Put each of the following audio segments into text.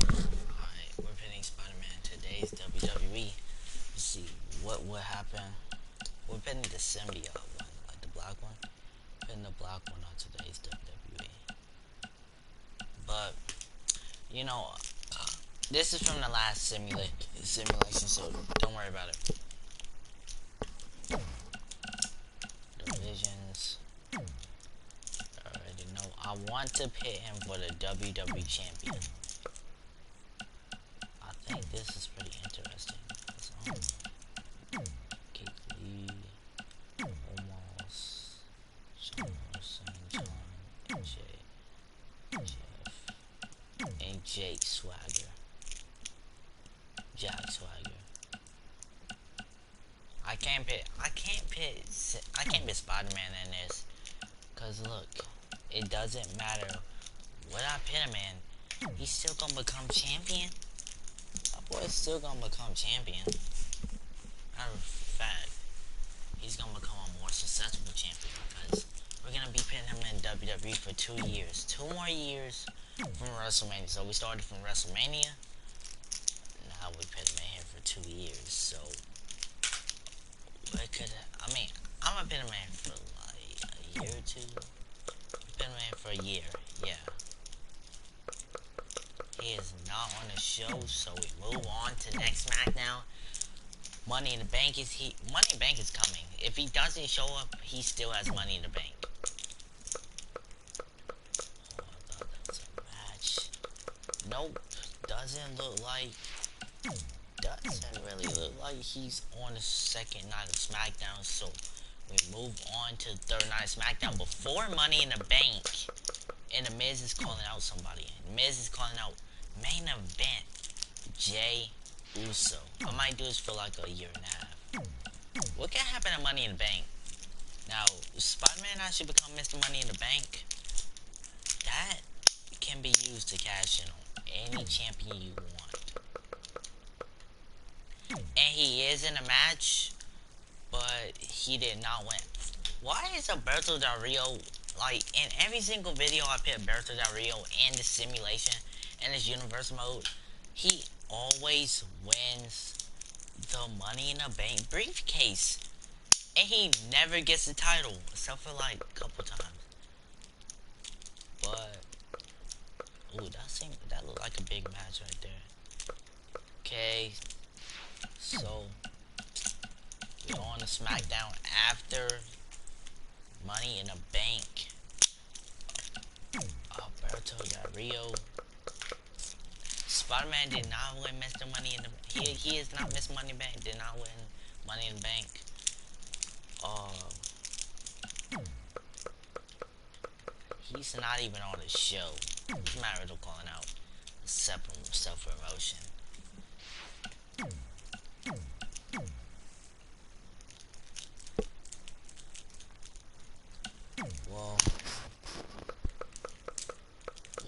Alright, we're pitting Spider-Man today's WWE. Let's see what would happen. We're pitting the symbiote one, like the black one. Pitting the black one on today's WWE. But, you know, this is from the last simulation, so don't worry about it. Divisions. I already know. I want to pit him for the WWE champion. I think this is pretty interesting. Keith Lee, almost, Sean Wilson, John, Jeff, and Jake Swagger. Jack Swagger. I can't pit Spider-Man in this. Cause look, it doesn't matter what I pit him in, he's still gonna become champion. That boy's still gonna become champion. Matter of fact, he's gonna become a more successful champion because we're gonna be pitting him in WWE for 2 years. 2 more years from WrestleMania. So we started from WrestleMania. Now we pit him in here for 2 years. So I'm gonna pit him in for like a year or two. Pit him in for a year, yeah. He is not on the show, so we move on to next SmackDown. Money in the Bank is coming. If he doesn't show up, he still has Money in the Bank. Oh, I thought that was a match. Nope, doesn't really look like he's on the second night of SmackDown. So we move on to the third night of SmackDown before Money in the Bank. And The Miz is calling out somebody. The Miz is calling out main event Jay Uso. I might do this for like a year and a half. What can happen at Money in the Bank? Now, Spider-Man actually become Mr. Money in the Bank. That can be used to cash in on any champion you want. And he is in a match, but he did not win. Why is Alberto Del Rio, like, in every single video I put Alberto Del Rio in the simulation, in this universe mode, he always wins the Money in the Bank briefcase. And he never gets the title, except for like a couple times. But, ooh, that looked like a big match right there. Okay, so we're on the SmackDown after Money in the Bank. Alberto Del Rio. Spider-Man did not win Mr. Money in the he is not Mr. Money in the Bank. Did not win Money in the Bank. He's not even on the show. He's Matt Riddle calling out self-promotion.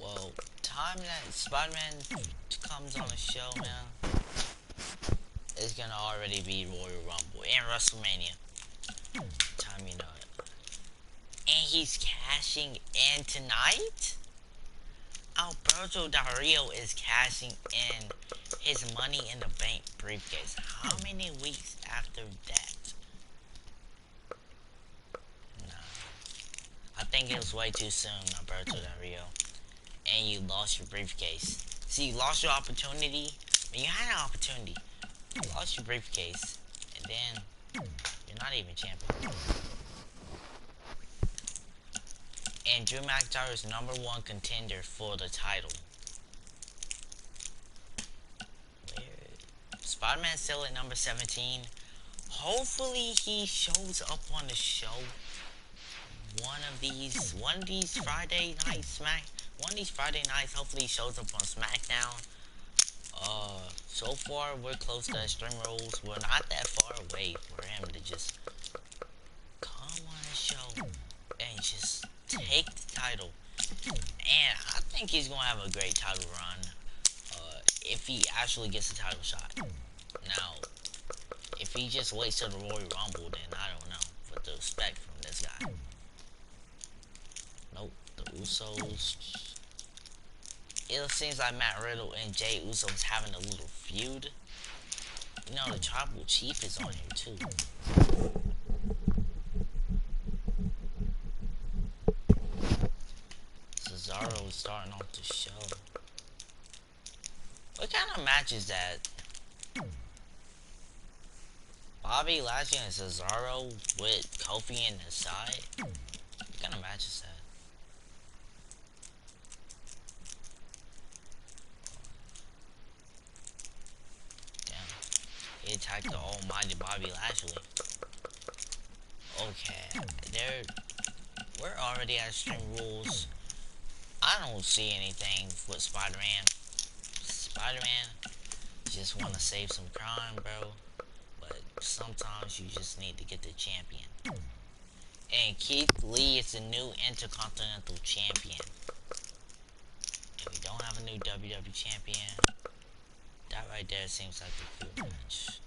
Well, time that Spider-Man comes on the show, man, it's gonna already be Royal Rumble and WrestleMania. Time you know it. And he's cashing in tonight? Alberto Del Rio is cashing in his Money in the Bank briefcase. How many weeks after that? Nah. I think it was way too soon, Alberto Del Rio. And you lost your briefcase. See, you lost your opportunity. I mean, you had an opportunity. You lost your briefcase. And then, you're not even champion. And Drew McIntyre is #1 contender for the title. Spider-Man's still at number 17. Hopefully he shows up on the show one of these Friday nights. Hopefully he shows up on SmackDown. So far we're close to Extreme Rules. We're not that far away for him to just come on the show and just take the title. And I think he's gonna have a great title run if he actually gets a title shot. Now, if he just waits till the Royal Rumble, then I don't know what to expect from this guy. Nope, the Usos. it seems like Matt Riddle and Jay Uso is having a little feud. You know, the Tribal Chief is on here too. Cesaro is starting off the show. What kind of match is that? Bobby Lashley and Cesaro with Kofi in the side? What kind of match is that? Damn. He attacked the almighty Bobby Lashley. Okay. We're already at Extreme Rules. I don't see anything with Spider-Man. Spider-Man just want to save some crime, bro. But sometimes you just need to get the champion. And Keith Lee is the new Intercontinental Champion. And we don't have a new WWE Champion. That right there seems like a cool match.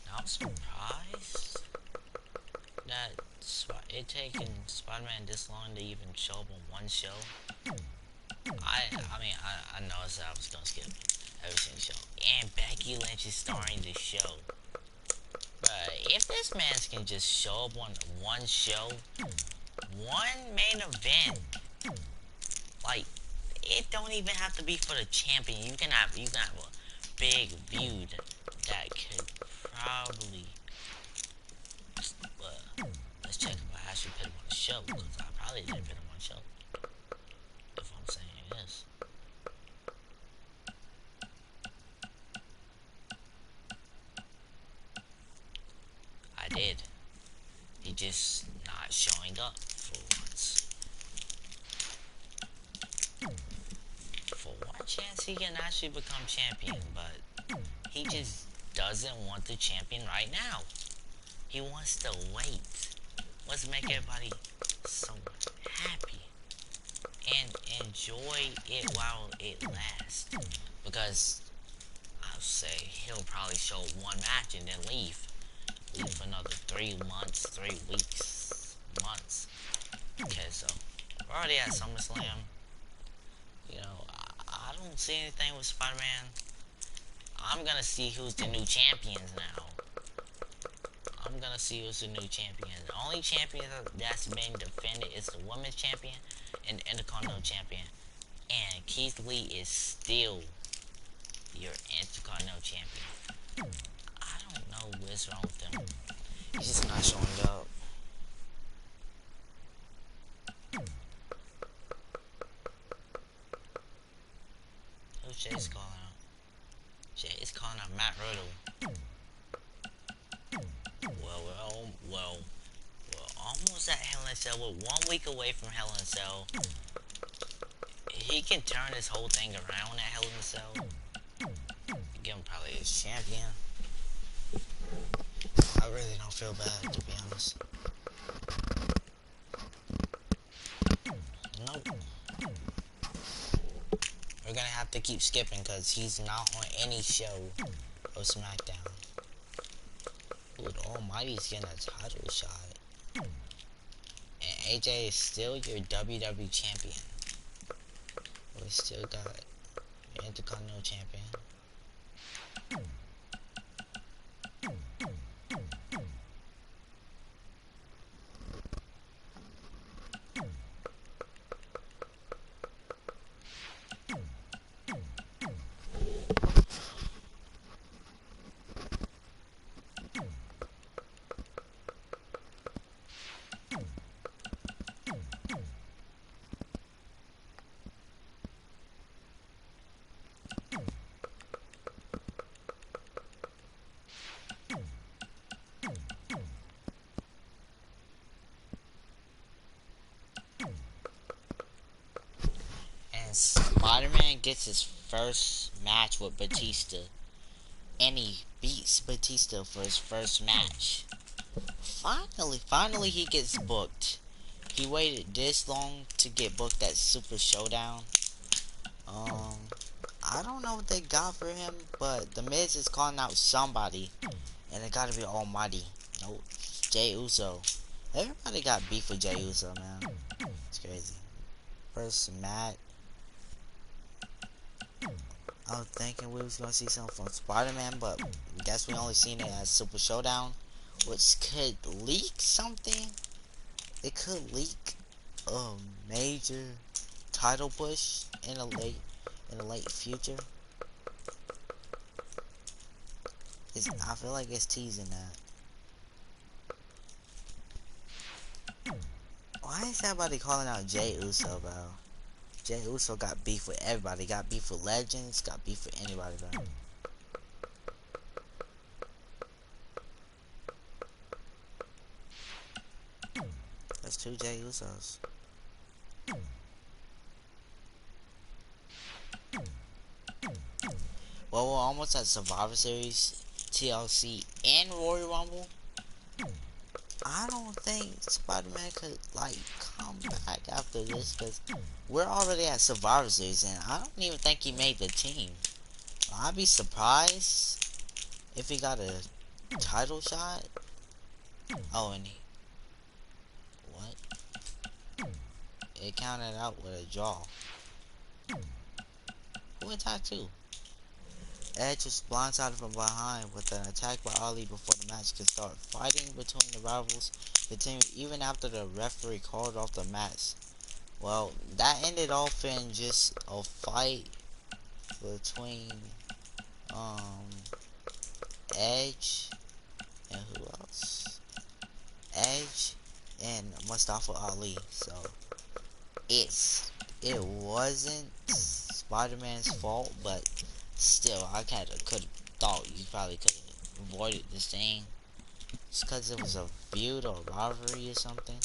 Now I'm surprised that it taken Spider-Man this long to even show up on one show. I know I said I was gonna skip every single show. And Becky Lynch is starring the show. But if this man can just show up on one show, one main event, like, it don't even have to be for the champion. You can have a big feud that could probably. Let's check if I actually put him on the show, because I probably didn't put him on the show. If I'm saying this. I did. He just not showing up for once. For one chance he can actually become champion, but he just doesn't want the champion right now. He wants to wait. Wants to make everybody so happy and enjoy it while it lasts. Because I'll say he'll probably show one match and then leave. Leave for another 3 months, 3 weeks, months. Okay, so we're already at SummerSlam. You know, I don't see anything with Spider-Man. I'm gonna see who's the new champions now. I'm gonna see who's the new champion. The only champion that's been defended is the women's champion and the Intercontinental champion. And Keith Lee is still your Intercontinental champion. I don't know what's wrong with him. He's just not showing up. Who's Jay's calling out? Jay is calling out Matt Riddle. Well, almost at Hell in a Cell. We're 1 week away from Hell in a Cell. He can turn this whole thing around at Hell in a Cell. Give him probably his champion. I really don't feel bad, to be honest. Nope. We're gonna have to keep skipping because he's not on any show of SmackDown. Ooh, the Almighty's getting a title shot. And AJ is still your WWE champion. We still got your Intercontinental champion. Spider-Man gets his first match with Batista, and he beats Batista for his first match. Finally he gets booked. He waited this long to get booked at Super Showdown. I don't know what they got for him, but The Miz is calling out somebody, and it gotta be Almighty. Nope, Jay Uso. Everybody got beef with Jey Uso, man. It's crazy. First Matt, I was thinking we was gonna see something from Spider-Man, but I guess we only seen it as Super Showdown, which could leak something. It could leak a major title push in the late future. I feel like it's teasing that. Why is everybody calling out Jey Uso, bro? Jey Uso got beef with everybody. Got beef with legends. Got beef with anybody, bro. That's two Jey Usos. Well, we're almost at Survivor Series, TLC, and Royal Rumble. I don't think Spider-Man could, like, come back after this, because we're already at Survivor Series, and I don't even think he made the team. I'd be surprised if he got a title shot. Oh, and he... What? It counted out with a draw. Who attacked who? Edge was blindsided from behind with an attack by Ali before the match could start. Fighting between the rivals continued even after the referee called off the match. Well, that ended off in just a fight between um Edge and who else? Edge and Mustafa Ali. So it wasn't Spider-Man's fault, but still, I kind of could have thought you probably could have avoided this thing. Just because it was a feud or a rivalry or something.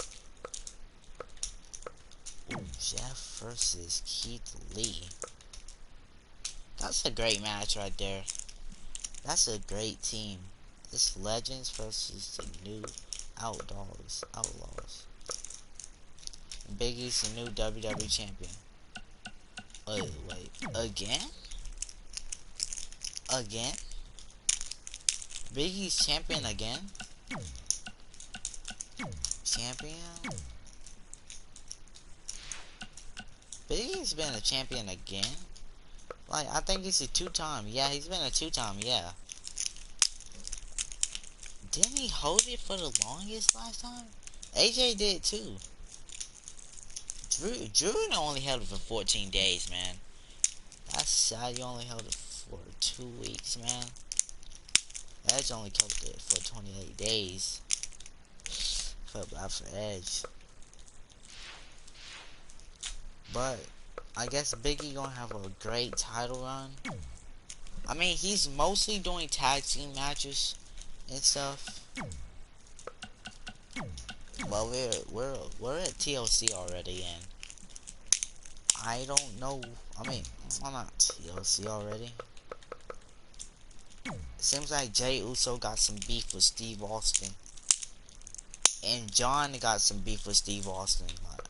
Ooh, Jeff versus Keith Lee. That's a great match right there. That's a great team. It's Legends versus the new Outlaws. Big E's the new WWE champion. Wait. Again? Again? Big E's champion again? Champion? Big E's been a champion again? Like, I think he's a two-time. Yeah, he's been a two-time, yeah. Didn't he hold it for the longest last time? AJ did too. Drew only held it for 14 days, man. That's sad. You only held it for 2 weeks, man. Edge only held it for 28 days. Felt bad for Edge. But I guess Biggie gonna have a great title run. I mean, he's mostly doing tag team matches and stuff. Well, we're at TLC already, and I don't know. I mean, I'm not TLC already. It seems like Jey Uso got some beef with Steve Austin, and John got some beef with Steve Austin. Like,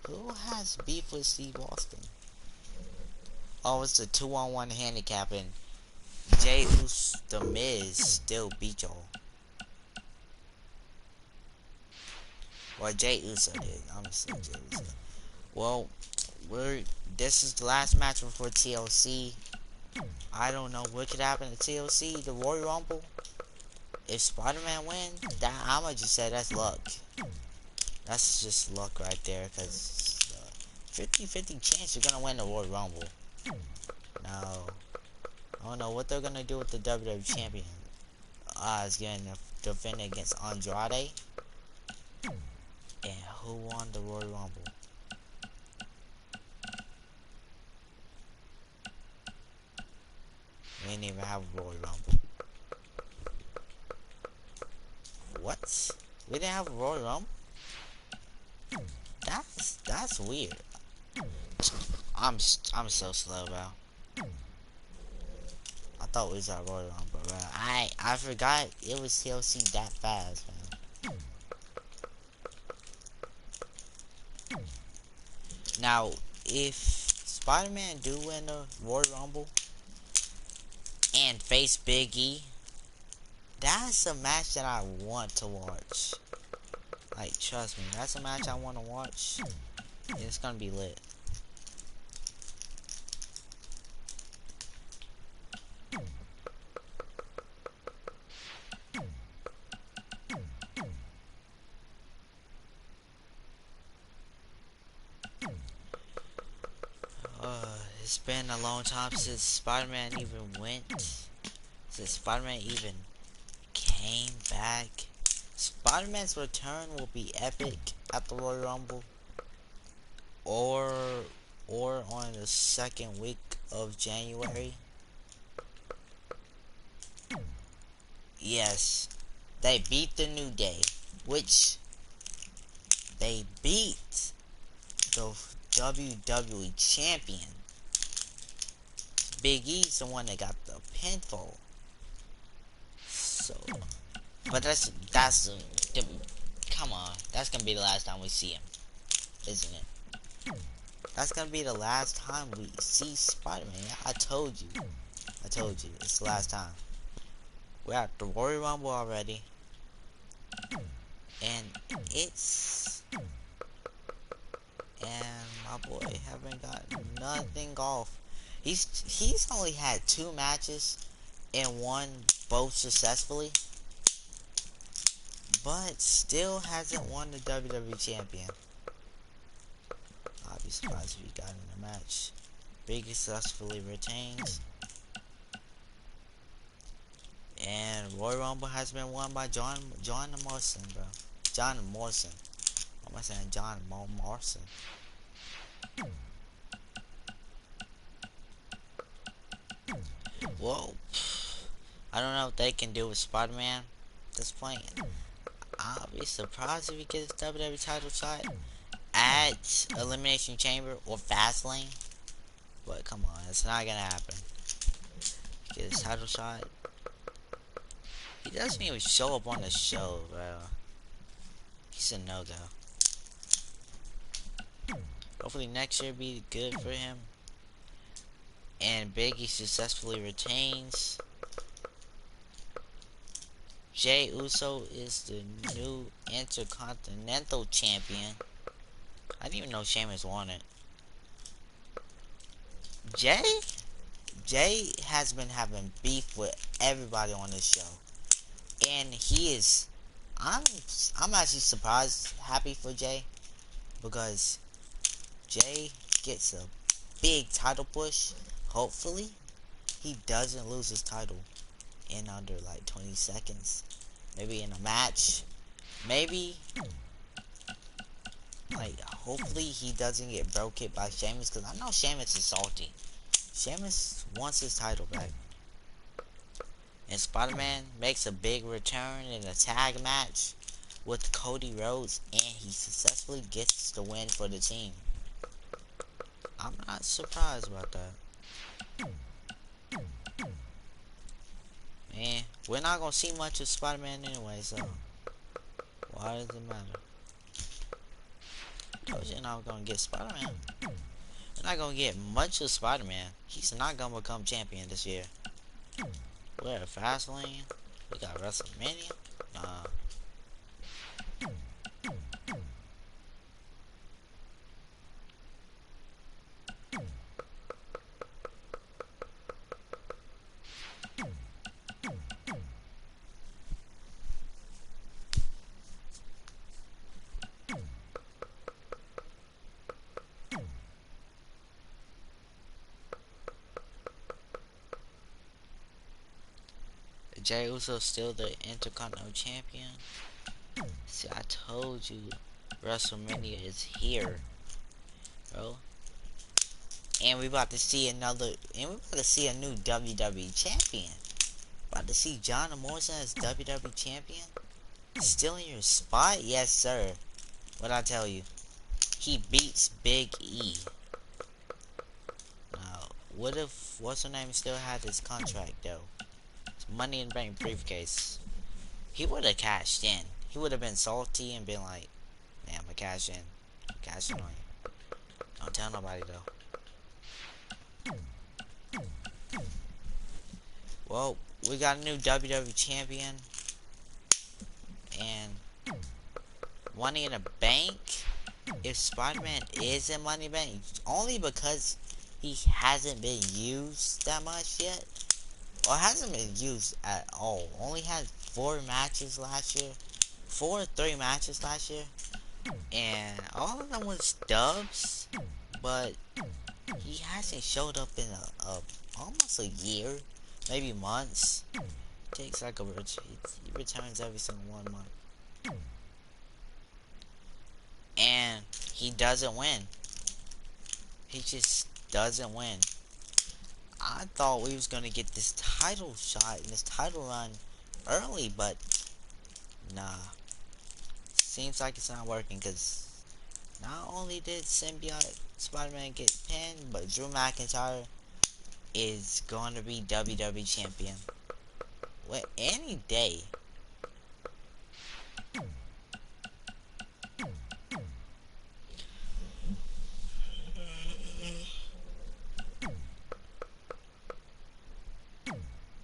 who has beef with Steve Austin? Oh, it's a 2-on-1 handicap, and Jey Uso, the Miz, still beat y'all. Well, Jey Uso did. I'm saying Jey Uso. Well, this is the last match before TLC. I don't know what could happen to TLC, the Royal Rumble. If Spider-Man wins, I'ma just say that's luck. That's just luck right there, because 50-50 chance you're gonna win the Royal Rumble. Now, I don't know what they're gonna do with the WWE Champion. It's getting defend against Andrade. And who won the Royal Rumble? We didn't even have a Royal Rumble. What? We didn't have a Royal Rumble? That's weird. I'm so slow, bro. I thought we was at Royal Rumble, bro. I forgot it was TLC that fast, man. Now, if Spider-Man do win the Royal Rumble and face Big E, that's a match that I want to watch. Like, trust me, that's a match I want to watch. And it's gonna be lit. It's been a long time since Spider-Man even went. Since Spider-Man even came back. Spider-Man's return will be epic at the Royal Rumble. Or on the second week of January. Yes. They beat the New Day. Which they beat the WWE champion. Big E's the one that got the pinfall. So, but come on, that's gonna be the last time we see him, isn't it? That's gonna be the last time we see Spider-Man. I told you, it's the last time. We're at the Royal Rumble already, and it's and my boy haven't got nothing off. He's only had 2 matches and won both successfully, but still hasn't won the WWE champion. I'd be surprised if he got in a match. Big successfully retains. And Royal Rumble has been won by John Morrison, bro. John Morrison. What am I saying? John Morrison. Whoa. I don't know what they can do with Spider-Man at this point. I'll be surprised if he gets a WWE title shot at Elimination Chamber or Fastlane. But come on, it's not gonna happen. Get his title shot. He doesn't even show up on the show, bro. He's a no-go. Hopefully next year be good for him. And Biggie successfully retains. Jey Uso is the new Intercontinental Champion. I didn't even know Sheamus won it. Jay has been having beef with everybody on this show. And he is I'm actually surprised, happy for Jay, because Jay gets a big title push. Hopefully, he doesn't lose his title in under like 20 seconds. Maybe in a match. Maybe, like, hopefully he doesn't get broke hit by Sheamus, because I know Sheamus is salty. Sheamus wants his title back. And Spider-Man makes a big return in a tag match with Cody Rhodes, and he successfully gets the win for the team. I'm not surprised about that. Man, we're not gonna see much of Spider-Man anyway, so why does it matter? Told you you're not gonna get Spider-Man. You're not gonna get much of Spider-Man. He's not gonna become champion this year. We're at Fastlane. We got WrestleMania. Nah. Jey Uso still the Intercontinental Champion. See, I told you WrestleMania is here, bro. And we about to see a new WWE champion. About to see John Morrison as WWE champion. Still in your spot? Yes, sir. What I tell you? He beats Big E. Now, what if what's her name still had his contract though? It's Money in the Bank briefcase. He would have cashed in. He would have been salty and been like, "Man, I'm gonna cash in. I'm cashing on you. Don't tell nobody though." Well, we got a new WWE champion, and Money in a Bank, if Spider-Man is in Money Bank, only because he hasn't been used that much yet, or hasn't been used at all. Only had 4 matches last year, 3 matches last year, and all of them was dubs. But he hasn't showed up in a almost a year, maybe months. Takes like he returns every single 1 month, and he doesn't win. He just doesn't win. I thought we was gonna get this title shot and this title run early, but nah. Seems like it's not working because not only did Symbiote Spider-Man get pinned, but Drew McIntyre is going to be WWE Champion. With any day.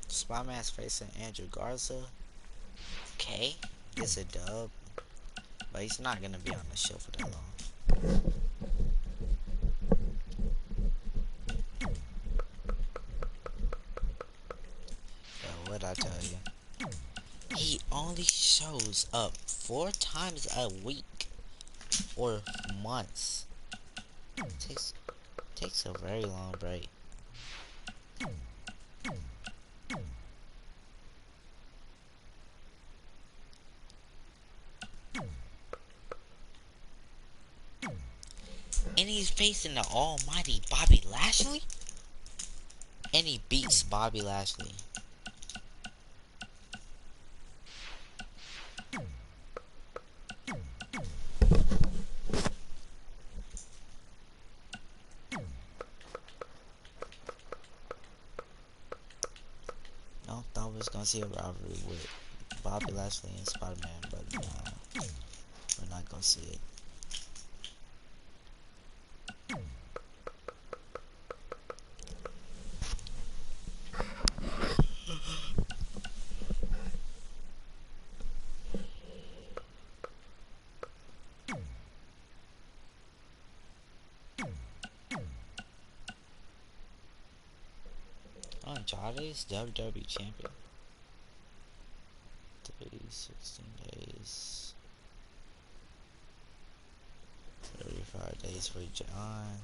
Spider-Man's facing Andrew Garza. Okay, gets a dub, but he's not gonna be on the show for that long. Yo, what'd I tell you? He only shows up 4 times a week or months. Takes a very long break. And he's facing the almighty Bobby Lashley? And he beats Bobby Lashley. I thought we was gonna see a rivalry with Bobby Lashley and Spider-Man, but nah, we're not gonna see it. Andrade's WWE Champion. 16 days. 35 days for John.